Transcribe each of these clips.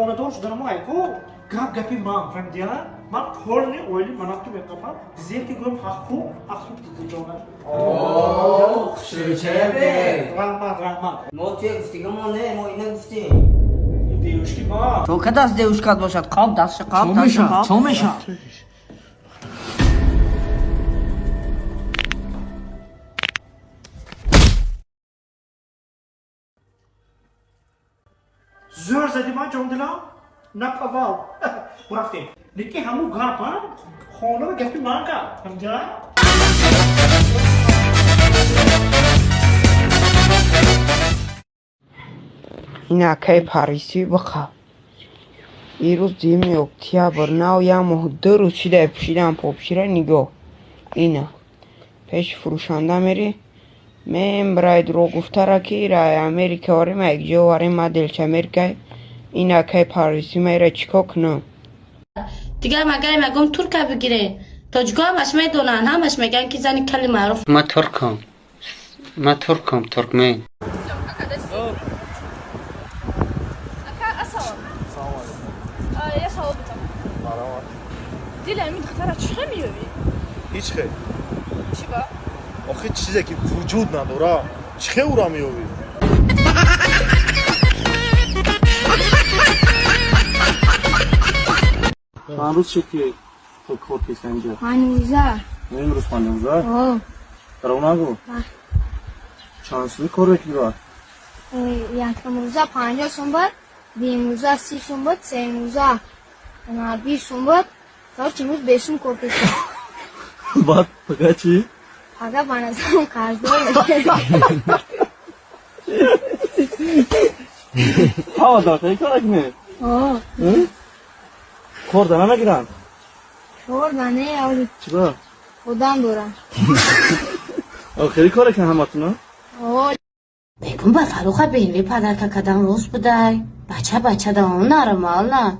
خاندار شدن ما ایکو گپی من فهمیدی؟ من کلی اولی مناطق میکردم زیادی گفتم حقوق دیجونه. اوه شروچه رحمت. ما چه گفتیم ما نه ما اینه گفتیم. دیوشکی ما. تو که دست دیوشکات باشد قاب دست قاب دست قاب. چون میشه؟ زور زدی من جون دلم نپاول برفتیم لیکی همون گرپن خونه رو گفتی من کرد فهمیدی؟ این اکای پاریسی بخواه ایروز دیمی اکتیابر ناو یا مهده رو چی ده پشیدم پوپشیره نگاه اینه پیش فروشنده میری من برای درو گفته را که رای امریکا واریم یک جو واریم ما دلچه امریکای این اکای پاریسی میره چیکا کنم دیگر مگر مگم ترک بگیره تاجگاه همش میدونن همش میگن که زنی کلی معروف ما ترکم ترکمن يا صوابتك دي لامين اختارت چه میوی هیچ خیلی چی با آخه چیزی که وجود نداره چه او را میوی امروز چه که تو کار کسی اینجا 15 امروز 15 درو نگو چانسلی کار کی را یک موزه 50 سنبت دی موزه 30 سنبت سه موزه 20 سنبت تا چیموز بیشتر کپیش بعد پگه چی؟ پگه بانزم قرض داره ها داخلی کار کنه کار دارن نگیرن شور دانه یا چی با؟ خودم دارم آخری کار کنه همتون بگم با فروخه بینوی پدر که کدام روز بودای بچه دارم نرمال نه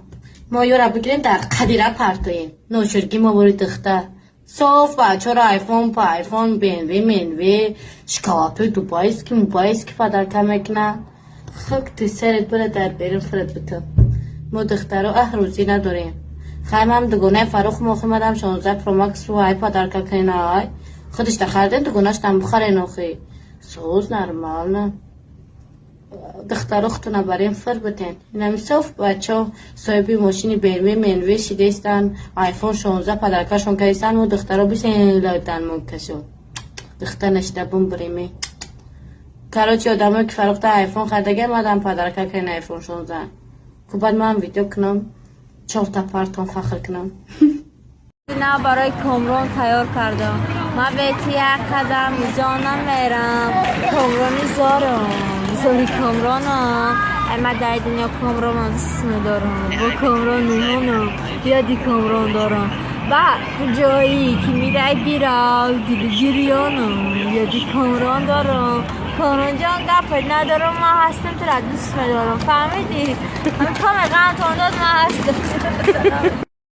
ما یورا بگیریم در قدیره پرتویم نوشرگی ما باری دخته صاف بچه را ایفون پا ایفون بینوی منوی شکاواتوی دوبایست که موبایست که پدر که میکنه خک توی سرت بره در بیرون فرد بتو ما دخته رو روزی نداریم خیلی هم دگونه فروخ موخی مدم 16 پروماکس رو های پدر که کنه های خودش دخردن دگونهش دم بخاره نوخی سوز نرمال نه دخترختونه برای فر بتن اینمی صاف بچه صاحبی ماشینی برمی منوی شیدستن آیفون 16 پدرکشون که ایسان و دخترها بیشن لایدن منکشون دختر نشده بون بریمی کاروچی آدمه که فروخته آیفون خردگه مادم پدرکه که این آیفون 16 که بعد من ویدیو کنم 4 تا پارتون فخر کنم اینا برای کامران تیار کردم من بیتی یک قدم جانم میرم کامرانی زاری کامرانم اما در دنیا کامران من اسم دارم با کامران نمونم یادی کامران دارم و جایی که میره بیره دلگیریانم یادی کامران دارم کامران جان گفت ندارم من هستم تو را دوست دارم فهمیدی؟ همین کامران تانداد من هستم